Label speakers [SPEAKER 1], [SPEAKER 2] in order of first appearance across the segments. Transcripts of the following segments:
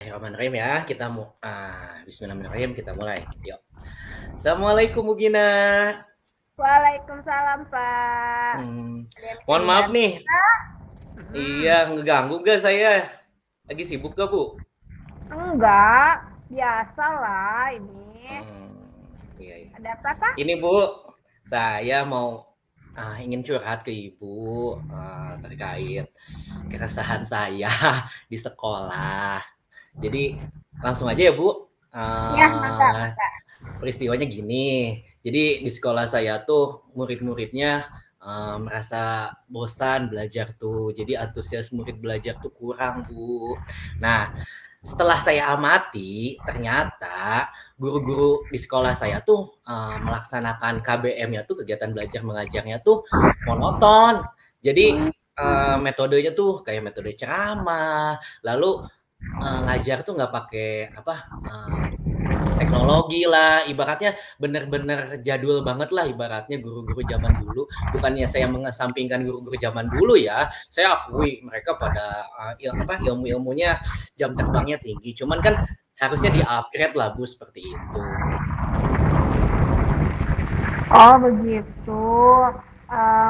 [SPEAKER 1] Bismillahirrahmanirrahim ya, Bismillahirrahmanirrahim kita mulai. Yuk. Assalamualaikum Bu Gina.
[SPEAKER 2] Waalaikumsalam, Pak.
[SPEAKER 1] Hmm,
[SPEAKER 2] Ada yang bisa
[SPEAKER 1] mohon maaf
[SPEAKER 2] dibantu?
[SPEAKER 1] nih, iya
[SPEAKER 2] Hmm.
[SPEAKER 1] ngeganggu gak saya? Lagi sibuk gak Bu?
[SPEAKER 2] Enggak, biasa lah ini.
[SPEAKER 1] Hmm, iya, iya.
[SPEAKER 2] Ada apa, Pak?
[SPEAKER 1] Ini Bu, saya mau ingin curhat ke Ibu terkait keresahan saya di sekolah. Jadi langsung aja ya Bu.
[SPEAKER 2] Ya, mangga,
[SPEAKER 1] Uh,
[SPEAKER 2] mangga.
[SPEAKER 1] Peristiwanya gini, jadi di sekolah saya tuh murid-muridnya merasa bosan belajar tuh, jadi antusias murid belajar tuh kurang Bu. Nah, setelah saya amati, ternyata guru-guru di sekolah saya tuh melaksanakan KBM-nya tuh kegiatan belajar mengajarnya tuh monoton. Jadi metodenya tuh kayak metode ceramah, lalu ngajar tuh nggak pakai apa teknologi lah, ibaratnya bener-bener jadul banget lah ibaratnya guru-guru zaman dulu. Bukannya saya mengesampingkan guru-guru zaman dulu ya, saya akui mereka pada ilmu-ilmunya jam terbangnya tinggi. Cuman kan harusnya di-upgrade lah Bu seperti itu.
[SPEAKER 2] Oh, begitu.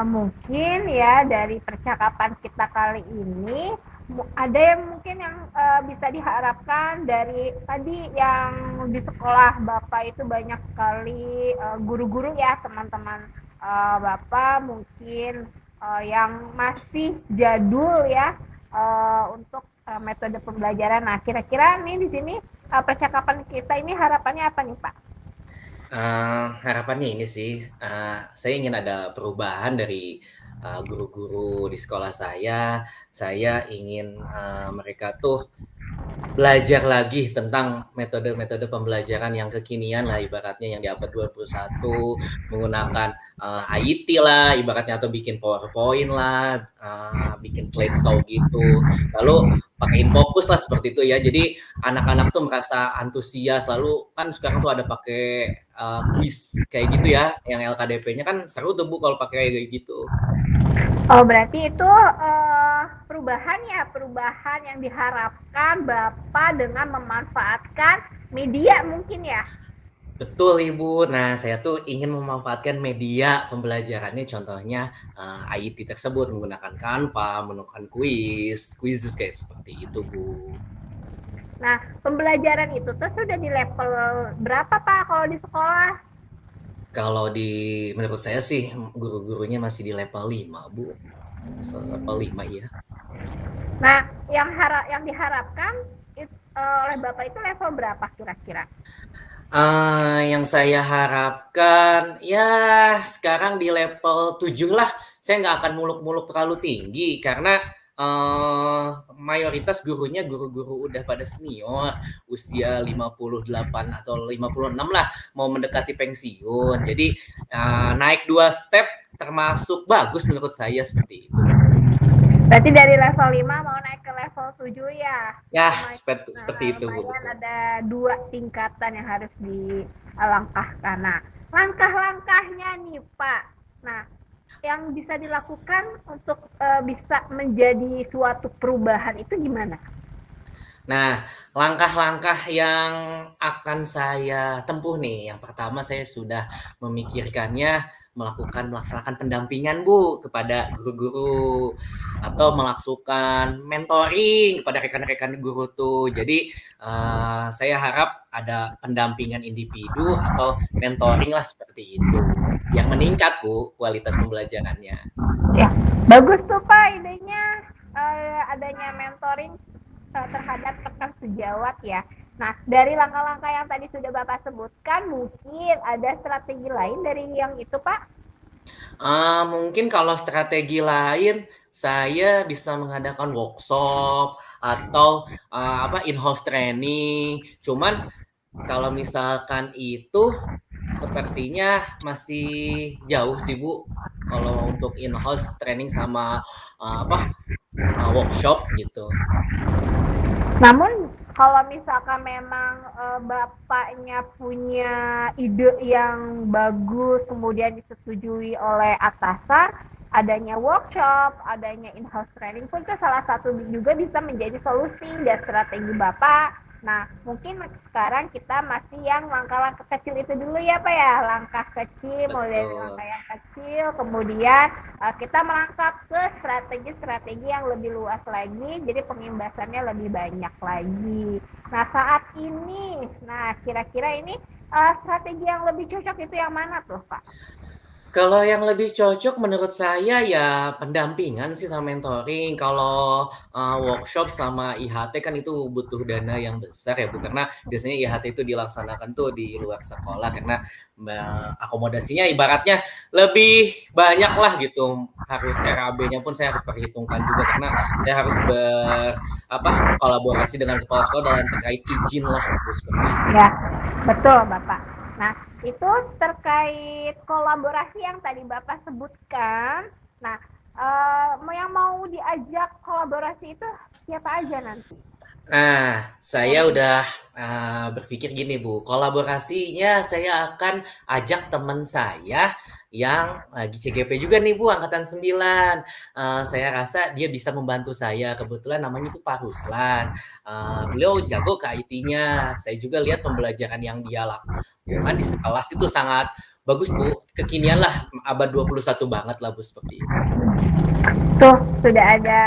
[SPEAKER 2] Mungkin ya dari percakapan kita kali ini ada yang mungkin yang bisa diharapkan dari tadi yang di sekolah Bapak itu banyak sekali guru-guru ya teman-teman Bapak mungkin yang masih jadul ya untuk metode pembelajaran. Nah, kira-kira nih di sini percakapan kita ini harapannya apa nih Pak?
[SPEAKER 1] Harapannya ini sih, saya ingin ada perubahan dari guru-guru di sekolah saya. Saya ingin mereka tuh belajar lagi tentang metode-metode pembelajaran yang kekinian lah ibaratnya yang di abad 21 menggunakan IT lah ibaratnya atau bikin PowerPoint lah, bikin slideshow gitu. Lalu pakai Infocus lah seperti itu ya. Jadi anak-anak tuh merasa antusias lalu kan sekarang tuh ada pakai quiz kayak gitu ya yang LKDP-nya kan seru tuh Bu kalau pakai kayak gitu.
[SPEAKER 2] Oh, berarti itu perubahan ya, perubahan yang diharapkan Bapak dengan memanfaatkan media mungkin ya?
[SPEAKER 1] Betul Ibu. Nah, saya tuh ingin memanfaatkan media pembelajarannya contohnya IT tersebut menggunakan Canva, menggunakan quizzes kayak seperti itu, Bu.
[SPEAKER 2] Nah, pembelajaran itu tuh sudah di level berapa Pak kalau di sekolah?
[SPEAKER 1] Kalau menurut saya sih guru-gurunya masih di level 5, Bu. Level 5 ya.
[SPEAKER 2] Nah, yang diharapkan oleh Bapak itu level berapa kira-kira?
[SPEAKER 1] Yang saya harapkan ya sekarang di level 7 lah. Saya nggak akan muluk-muluk terlalu tinggi karena mayoritas gurunya guru-guru udah pada senior, usia 58 atau 56 lah, mau mendekati pensiun. Jadi naik 2 step termasuk bagus menurut saya seperti itu.
[SPEAKER 2] Berarti dari level 5 mau naik ke level 7 ya?
[SPEAKER 1] Ya,
[SPEAKER 2] Lumayan,
[SPEAKER 1] seperti itu Bu,
[SPEAKER 2] lumayan
[SPEAKER 1] betul.
[SPEAKER 2] ada dua tingkatan yang harus dilangkahkan. Nah, langkah-langkahnya nih Pak. Nah, yang bisa dilakukan untuk bisa menjadi suatu perubahan itu gimana?
[SPEAKER 1] Nah, langkah-langkah yang akan saya tempuh nih, yang pertama saya sudah memikirkannya melaksanakan pendampingan Bu kepada guru-guru atau melakukan mentoring kepada rekan-rekan guru tuh. Jadi saya harap ada pendampingan individu atau mentoring lah seperti itu yang meningkat Bu kualitas pembelajarannya.
[SPEAKER 2] Ya, bagus tuh Pak idenya adanya mentoring terhadap rekan sejawat ya. Nah, dari langkah-langkah yang tadi sudah Bapak sebutkan, mungkin ada strategi lain dari yang itu, Pak?
[SPEAKER 1] Mungkin kalau strategi lain, saya bisa mengadakan workshop atau in-house training. Cuman kalau misalkan itu sepertinya masih jauh sih Bu. Kalau untuk in-house training sama workshop gitu.
[SPEAKER 2] Namun kalau misalkan memang bapaknya punya ide yang bagus, kemudian disetujui oleh atasan, adanya workshop, adanya in-house training pun itu salah satu juga bisa menjadi solusi dan strategi bapak Nah, mungkin sekarang kita masih yang langkah-langkah kecil itu dulu ya Pak ya. Langkah kecil, mulai dari langkah
[SPEAKER 1] Betul.
[SPEAKER 2] yang kecil, kemudian kita melangkah ke strategi-strategi yang lebih luas lagi, jadi pengimbasannya lebih banyak lagi. Nah, saat ini, nah kira-kira ini strategi yang lebih cocok itu yang mana tuh Pak?
[SPEAKER 1] Kalau yang lebih cocok menurut saya ya pendampingan sih sama mentoring. Kalau, workshop sama IHT kan itu butuh dana yang besar ya, Bu, karena biasanya IHT itu dilaksanakan tuh di luar sekolah karena, akomodasinya ibaratnya lebih banyak lah gitu, harus RAB-nya pun saya harus perhitungkan juga karena saya harus kolaborasi dengan kepala sekolah dalam terkait izin lah, Bu, seperti itu.
[SPEAKER 2] Ya, betul Bapak. Nah, itu terkait kolaborasi yang tadi Bapak sebutkan. Nah, yang mau diajak kolaborasi itu siapa aja nanti?
[SPEAKER 1] Nah, saya
[SPEAKER 2] Nanti.
[SPEAKER 1] udah, berpikir gini, Bu, kolaborasinya saya akan ajak teman saya yang lagi CGP juga nih, Bu, angkatan 9. Saya rasa dia bisa membantu saya, kebetulan namanya itu Pak Ruslan. Beliau jago ke IT-nya, saya juga lihat pembelajaran yang dia lakukan di sekelas itu sangat bagus, Bu, kekinian lah, abad 21 banget lah, Bu, seperti itu.
[SPEAKER 2] Tuh, sudah ada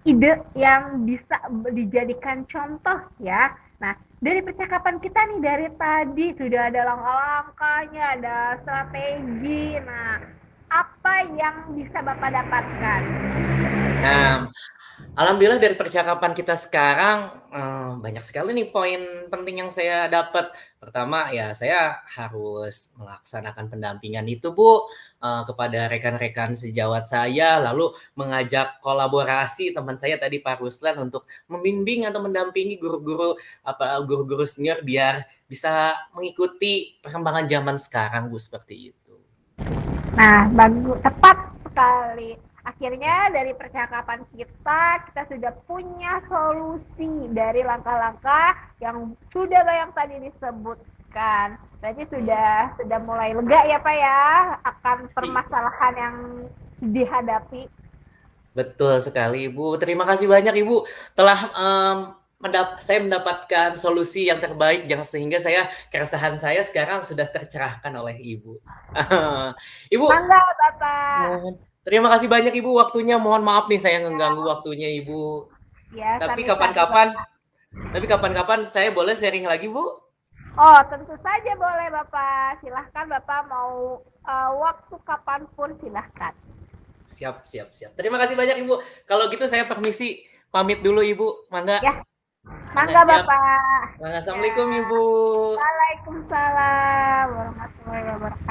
[SPEAKER 2] ide yang bisa dijadikan contoh ya. Nah, dari percakapan kita nih dari tadi sudah ada langkah-langkahnya, ada strategi. Nah, apa yang bisa Bapak dapatkan?
[SPEAKER 1] Nah, alhamdulillah dari percakapan kita sekarang, banyak sekali nih poin penting yang saya dapat. Pertama, ya saya harus melaksanakan pendampingan itu, Bu, kepada rekan-rekan sejawat saya, lalu mengajak kolaborasi teman saya tadi Pak Ruslan untuk membimbing atau mendampingi guru-guru senior biar bisa mengikuti perkembangan zaman sekarang, Bu, seperti itu.
[SPEAKER 2] Nah, bagus, tepat sekali. Akhirnya dari percakapan kita sudah punya solusi dari langkah-langkah yang sudah banyak tadi disebutkan. Berarti
[SPEAKER 1] Mmm,
[SPEAKER 2] sudah mulai lega ya Pak ya akan
[SPEAKER 1] iya.
[SPEAKER 2] permasalahan yang dihadapi.
[SPEAKER 1] Betul sekali, Ibu. Terima kasih banyak, Ibu, telah, saya mendapatkan solusi yang terbaik sehingga keresahan saya sekarang sudah tercerahkan oleh Ibu. Ibu,
[SPEAKER 2] Mangga Bapak.
[SPEAKER 1] terima kasih banyak, Ibu, waktunya. Mohon maaf nih saya ngeganggu
[SPEAKER 2] Ya,
[SPEAKER 1] waktunya Ibu.
[SPEAKER 2] ya
[SPEAKER 1] Tapi
[SPEAKER 2] sami-sami
[SPEAKER 1] kapan-kapan
[SPEAKER 2] Bapak.
[SPEAKER 1] tapi kapan-kapan saya boleh sharing lagi, Bu?
[SPEAKER 2] Oh, tentu saja boleh Bapak. Silahkan Bapak mau waktu kapanpun silahkan.
[SPEAKER 1] Siap siap siap. Terima kasih banyak, Ibu. Kalau gitu saya permisi, pamit dulu, Ibu. Mangga
[SPEAKER 2] Ya,
[SPEAKER 1] mangga,
[SPEAKER 2] mangga
[SPEAKER 1] siap.
[SPEAKER 2] Bapak.
[SPEAKER 1] Mangga,
[SPEAKER 2] Ya.
[SPEAKER 1] assalamualaikum, Ibu.
[SPEAKER 2] Waalaikumsalam warahmatullahi wabarakatuh.